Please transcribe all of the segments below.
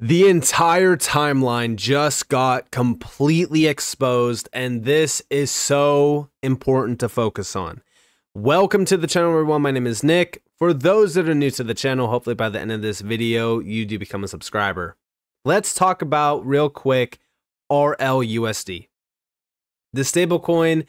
The entire timeline just got completely exposed, and this is so important to focus on. Welcome to the channel, everyone. My name is Nick. For those that are new to the channel, hopefully by the end of this video, you do become a subscriber. Let's talk about real quick RLUSD. The stablecoin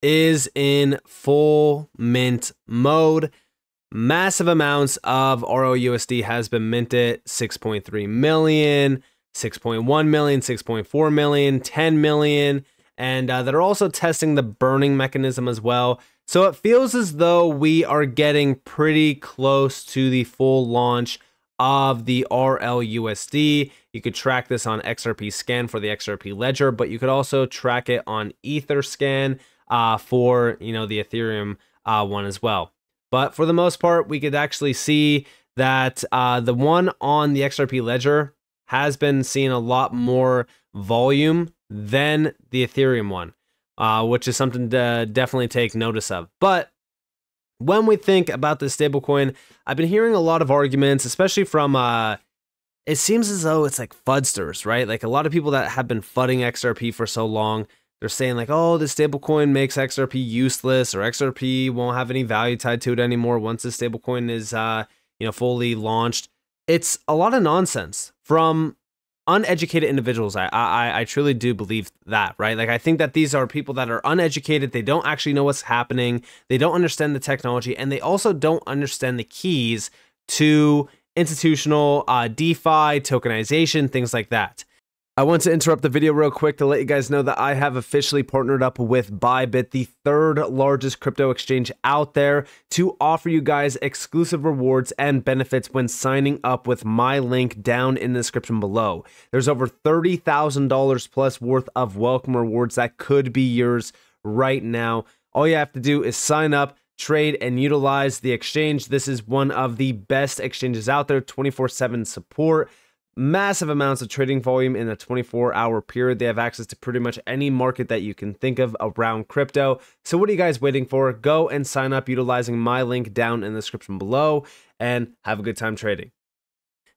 is in full mint mode. Massive amounts of RLUSD has been minted, 6.3 million, 6.1 million, 6.4 million, 10 million, and they're also testing the burning mechanism as well. So it feels as though we are getting pretty close to the full launch of the RLUSD. You could track this on XRP scan for the XRP ledger, but you could also track it on Etherscan for the Ethereum one as well. But for the most part, we could actually see that the one on the XRP ledger has been seeing a lot more volume than the Ethereum one, which is something to definitely take notice of. But when we think about this stablecoin, I've been hearing a lot of arguments, especially from, it seems as though it's like fudsters, right? Like a lot of people that have been fudding XRP for so long. They're saying like, oh, this stablecoin makes XRP useless, or XRP won't have any value tied to it anymore once the stablecoin is, fully launched. It's a lot of nonsense from uneducated individuals. I truly do believe that, right? Like I think that these are people that are uneducated. They don't actually know what's happening. They don't understand the technology, and they also don't understand the keys to institutional DeFi, tokenization, things like that. I want to interrupt the video real quick to let you guys know that I have officially partnered up with Bybit, the third largest crypto exchange out there, to offer you guys exclusive rewards and benefits when signing up with my link down in the description below. There's over $30,000 plus worth of welcome rewards that could be yours right now. All you have to do is sign up, trade, and utilize the exchange. This is one of the best exchanges out there, 24/7 support. Massive amounts of trading volume in a 24-hour period. They have access to pretty much any market that you can think of around crypto. So what are you guys waiting for? Go and sign up utilizing my link down in the description below and have a good time trading.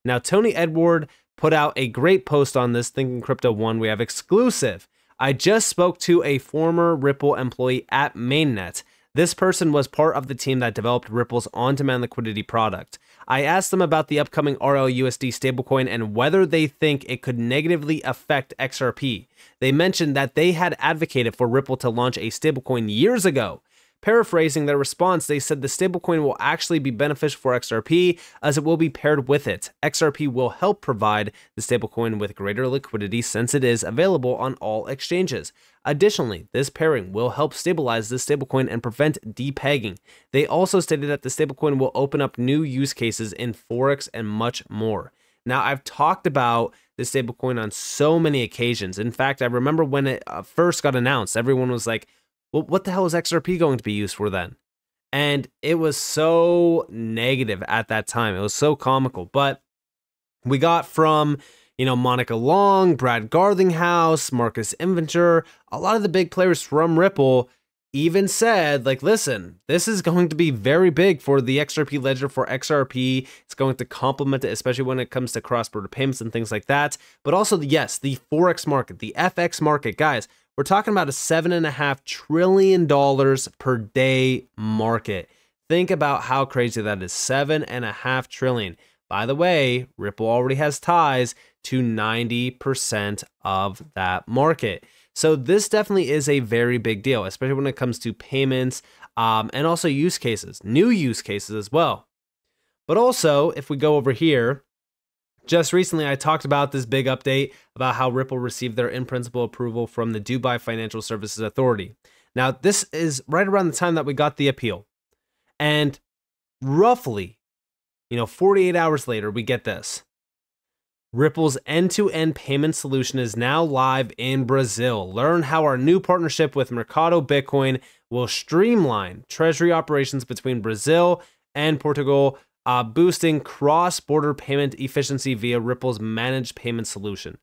Now, Tony Edward put out a great post on this, Thinking Crypto 1. We have exclusive. I just spoke to a former Ripple employee at Mainnet. This person was part of the team that developed Ripple's on-demand liquidity product. I asked them about the upcoming RLUSD stablecoin and whether they think it could negatively affect XRP. They mentioned that they had advocated for Ripple to launch a stablecoin years ago. Paraphrasing their response, they said the stablecoin will actually be beneficial for XRP as it will be paired with it. XRP will help provide the stablecoin with greater liquidity since it is available on all exchanges. Additionally, this pairing will help stabilize the stablecoin and prevent depegging. They also stated that the stablecoin will open up new use cases in Forex and much more. Now, I've talked about the stablecoin on so many occasions. In fact, I remember when it first got announced, everyone was like, well, what the hell is XRP going to be used for then? And it was so negative at that time. It was so comical. But we got from, Monica Long, Brad Garlinghouse, Marcus Inventure, a lot of the big players from Ripple even said, like, listen, this is going to be very big for the XRP ledger, for XRP. It's going to complement it, especially when it comes to cross-border payments and things like that. But also, yes, the Forex market, the FX market, guys, we're talking about a $7.5 trillion per day market. Think about how crazy that is. $7.5 trillion. By the way, Ripple already has ties to 90% of that market. So this definitely is a very big deal, especially when it comes to payments and also use cases, new use cases as well. But also, if we go over here, just recently, I talked about this big update about how Ripple received their in-principle approval from the Dubai Financial Services Authority. Now, this is right around the time that we got the appeal. And roughly, 48 hours later, we get this. Ripple's end-to-end payment solution is now live in Brazil. Learn how our new partnership with Mercado Bitcoin will streamline treasury operations between Brazil and Portugal, boosting cross-border payment efficiency via Ripple's managed payment solution.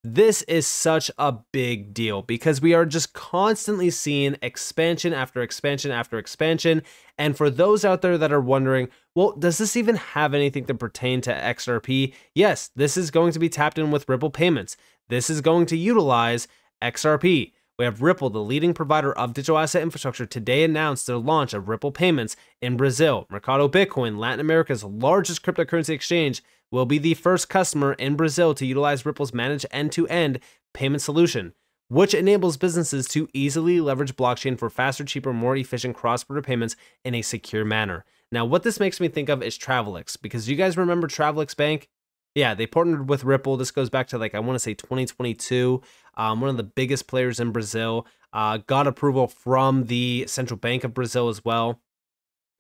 This is such a big deal because we are just constantly seeing expansion after expansion after expansion. And for those out there that are wondering, well, does this even have anything to pertain to XRP? Yes, this is going to be tapped in with Ripple payments. This is going to utilize XRP. We have Ripple, the leading provider of digital asset infrastructure, today announced their launch of Ripple payments in Brazil. Mercado Bitcoin, Latin America's largest cryptocurrency exchange, will be the first customer in Brazil to utilize Ripple's managed end-to-end payment solution, which enables businesses to easily leverage blockchain for faster, cheaper, more efficient cross-border payments in a secure manner. Now, what this makes me think of is Travelex, because you guys remember Travelex Bank? Yeah, they partnered with Ripple. This goes back to, like, I want to say 2022. One of the biggest players in Brazil. Got approval from the Central Bank of Brazil as well.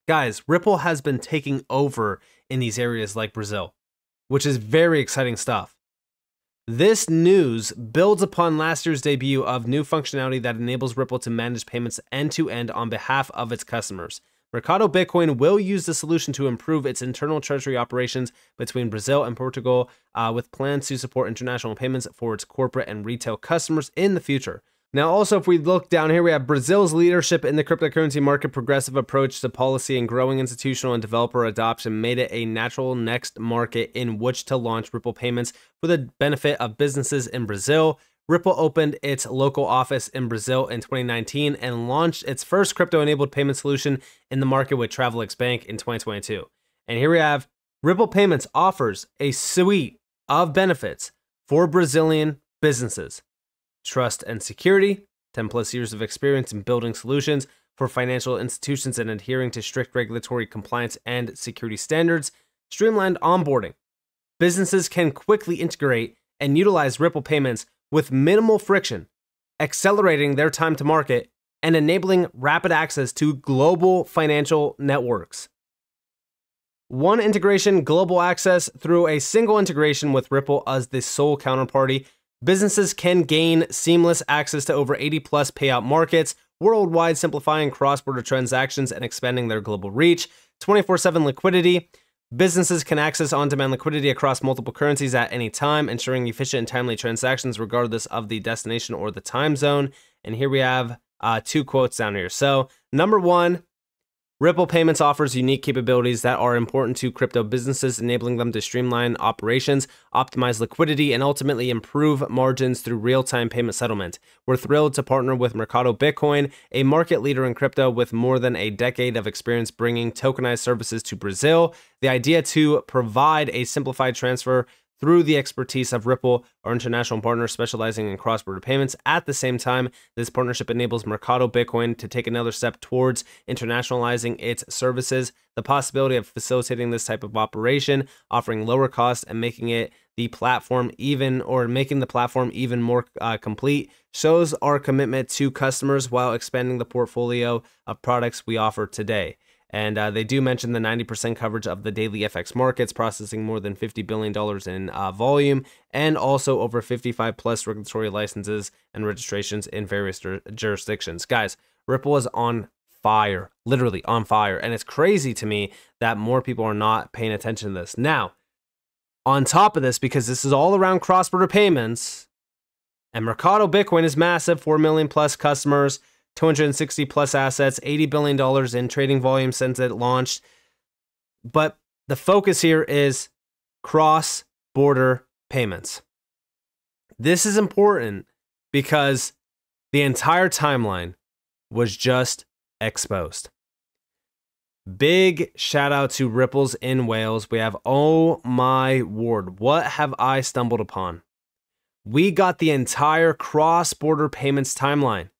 Guys, Ripple has been taking over in these areas like Brazil, which is very exciting stuff. This news builds upon last year's debut of new functionality that enables Ripple to manage payments end-to-end on behalf of its customers. Mercado Bitcoin will use the solution to improve its internal treasury operations between Brazil and Portugal, with plans to support international payments for its corporate and retail customers in the future. Now, also, if we look down here, we have Brazil's leadership in the cryptocurrency market, progressive approach to policy, and growing institutional and developer adoption made it a natural next market in which to launch Ripple payments for the benefit of businesses in Brazil. Ripple opened its local office in Brazil in 2019 and launched its first crypto-enabled payment solution in the market with Travelex Bank in 2022. And here we have Ripple Payments offers a suite of benefits for Brazilian businesses. Trust and security, 10 plus years of experience in building solutions for financial institutions and adhering to strict regulatory compliance and security standards, streamlined onboarding. Businesses can quickly integrate and utilize Ripple Payments with minimal friction, accelerating their time to market and enabling rapid access to global financial networks. One integration, global access through a single integration with Ripple as the sole counterparty. Businesses can gain seamless access to over 80 plus payout markets worldwide, simplifying cross-border transactions and expanding their global reach. 24/7 liquidity. Businesses can access on-demand liquidity across multiple currencies at any time, ensuring efficient and timely transactions regardless of the destination or the time zone. And here we have two quotes down here. So, number one, Ripple Payments offers unique capabilities that are important to crypto businesses, enabling them to streamline operations, optimize liquidity, and ultimately improve margins through real-time payment settlement. We're thrilled to partner with Mercado Bitcoin, a market leader in crypto with more than a decade of experience bringing tokenized services to Brazil. The idea to provide a simplified transfer through the expertise of Ripple, our international partner specializing in cross-border payments. At the same time, this partnership enables Mercado Bitcoin to take another step towards internationalizing its services. The possibility of facilitating this type of operation, offering lower costs and making the platform even more complete, shows our commitment to customers while expanding the portfolio of products we offer today. And they do mention the 90% coverage of the daily FX markets, processing more than $50 billion in volume, and also over 55 plus regulatory licenses and registrations in various jurisdictions. Guys, Ripple is on fire, literally on fire. And it's crazy to me that more people are not paying attention to this. Now, on top of this, because this is all around cross-border payments, and Mercado Bitcoin is massive, 4 million plus customers, 260 plus assets, $80 billion in trading volume since it launched. But the focus here is cross-border payments. This is important because the entire timeline was just exposed. Big shout out to Ripples in Wales. We have, oh my word, what have I stumbled upon? We got the entire cross-border payments timeline.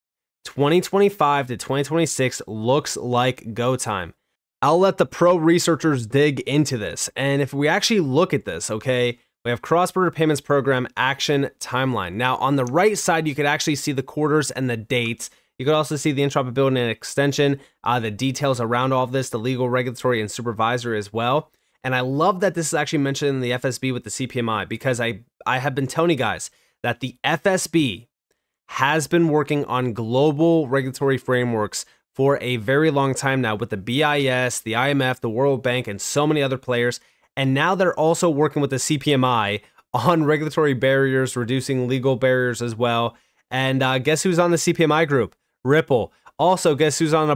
2025 to 2026 looks like go time. I'll let the pro researchers dig into this. And if we actually look at this, okay, we have cross-border payments program action timeline. Now, on the right side, you could actually see the quarters and the dates. You could also see the interoperability and extension, the details around all of this, the legal, regulatory, and supervisor as well. And I love that this is actually mentioned in the FSB with the CPMI, because I have been telling you guys that the FSB has been working on global regulatory frameworks for a very long time now with the BIS, the IMF, the World Bank, and so many other players. And now they're also working with the CPMI on regulatory barriers, reducing legal barriers as well. And guess who's on the CPMI group? Ripple. Also, guess who's on the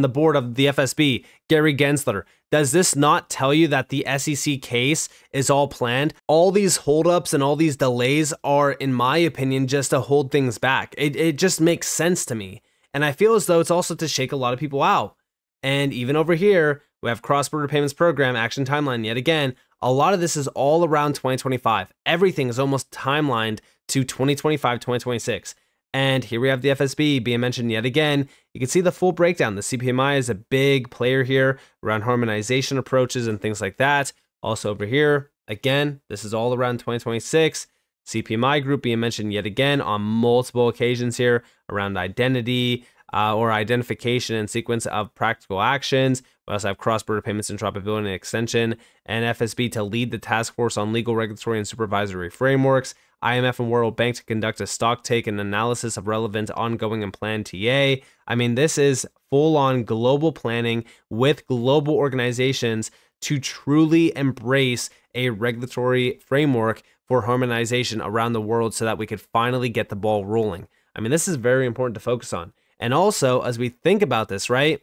board of the FSB? Gary Gensler. Does this not tell you that the SEC case is all planned? All these holdups and all these delays are, in my opinion, just to hold things back. It just makes sense to me. And I feel as though it's also to shake a lot of people out. And even over here, we have cross-border payments program, action timeline yet again. A lot of this is all around 2025. Everything is almost timelined to 2025, 2026. And here we have the FSB being mentioned yet again. You can see the full breakdown. The CPMI is a big player here around harmonization approaches and things like that. Also over here, again, this is all around 2026. CPMI group being mentioned yet again on multiple occasions here around identity or identification and sequence of practical actions. We also have cross-border payments interoperability and extension, and FSB to lead the task force on legal, regulatory, and supervisory frameworks. IMF and World Bank to conduct a stock take and analysis of relevant ongoing and planned TA. I mean, this is full-on global planning with global organizations to truly embrace a regulatory framework for harmonization around the world so that we could finally get the ball rolling. I mean, this is very important to focus on. And also, as we think about this, right,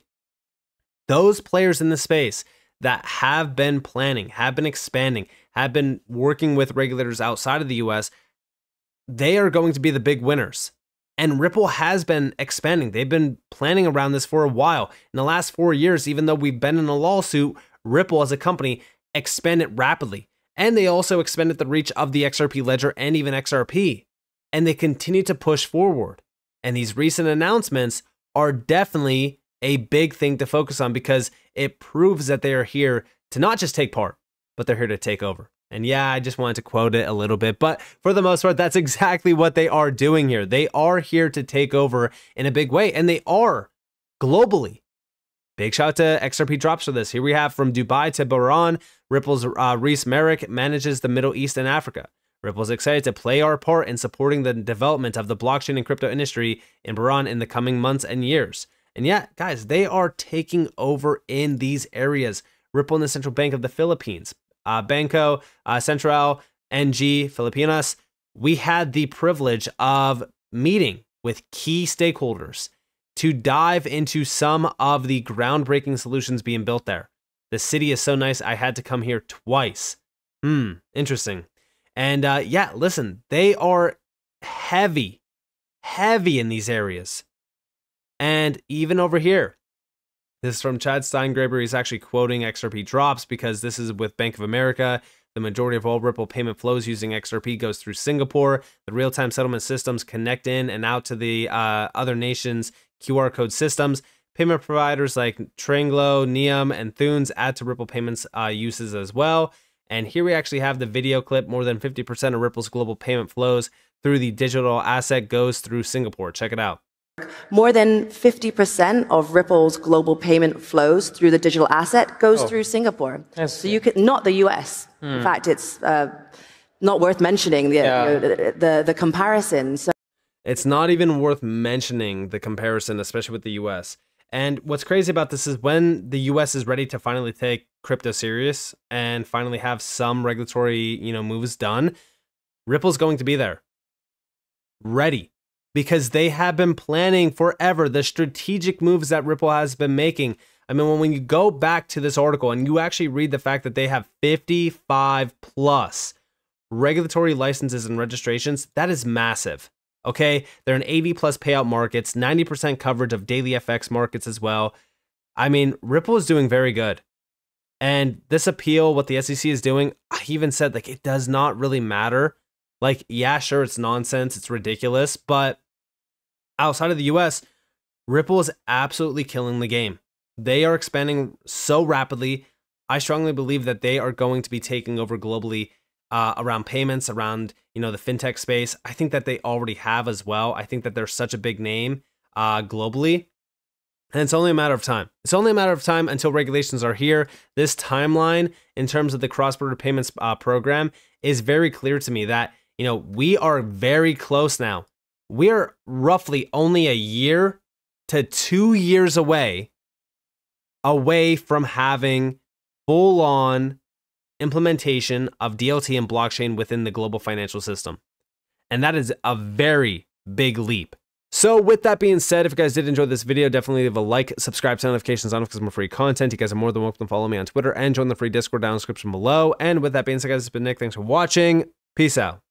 those players in the space that have been planning, have been expanding, have been working with regulators outside of the US, they are going to be the big winners. And Ripple has been expanding. They've been planning around this for a while. In the last 4 years, even though we've been in a lawsuit, Ripple as a company expanded rapidly. And they also expanded the reach of the XRP ledger and even XRP. And they continue to push forward. And these recent announcements are definitely a big thing to focus on because it proves that they are here to not just take part, but they're here to take over. And yeah, I just wanted to quote it a little bit, but for the most part, that's exactly what they are doing here. They are here to take over in a big way, and they are globally. Big shout out to XRP drops for this. Here we have from Dubai to Bahrain, Ripple's Reese Merrick manages the Middle East and Africa. Ripple's excited to play our part in supporting the development of the blockchain and crypto industry in Bahrain in the coming months and years. And yeah, guys, they are taking over in these areas. Ripple and the Central Bank of the Philippines, Banco Central NG Filipinas. We had the privilege of meeting with key stakeholders to dive into some of the groundbreaking solutions being built there. The city is so nice, I had to come here twice. Interesting. And yeah, listen, they are heavy in these areas. And even over here, this is from Chad Steingraber. He's actually quoting XRP drops because this is with Bank of America. The majority of all Ripple payment flows using XRP goes through Singapore. The real-time settlement systems connect in and out to the other nations' QR code systems. Payment providers like Tranglo, Neum, and Thunes add to Ripple payments uses as well. And here we actually have the video clip. More than 50% of Ripple's global payment flows through the digital asset goes through Singapore. Check it out. More than 50% of Ripple's global payment flows through the digital asset goes through Singapore. So you could, not the US. In fact, it's not worth mentioning the comparison. So it's not even worth mentioning the comparison, especially with the US. And what's crazy about this is when the US is ready to finally take crypto serious and finally have some regulatory, moves done, Ripple's going to be there. Ready. Because they have been planning forever the strategic moves that Ripple has been making. I mean, when you go back to this article and you actually read the fact that they have 55 plus regulatory licenses and registrations, that is massive. Okay, they're in 80 plus payout markets, 90% coverage of daily FX markets as well. I mean, Ripple is doing very good. And this appeal, what the SEC is doing, I even said, like, it does not really matter. Like, yeah, sure, it's nonsense, it's ridiculous, but outside of the US, Ripple is absolutely killing the game. They are expanding so rapidly. I strongly believe that they are going to be taking over globally around payments, around, the fintech space. I think that they already have as well. I think that they're such a big name globally. And it's only a matter of time. It's only a matter of time until regulations are here. This timeline in terms of the cross-border payments program is very clear to me that, we are very close now. We are roughly only a year to 2 years away from having full-on implementation of DLT and blockchain within the global financial system. And that is a very big leap. So with that being said, if you guys did enjoy this video, definitely leave a like, subscribe, turn notifications on because more free content. You guys are more than welcome to follow me on Twitter and join the free Discord down in the description below. And with that being said, guys, it's been Nick. Thanks for watching. Peace out.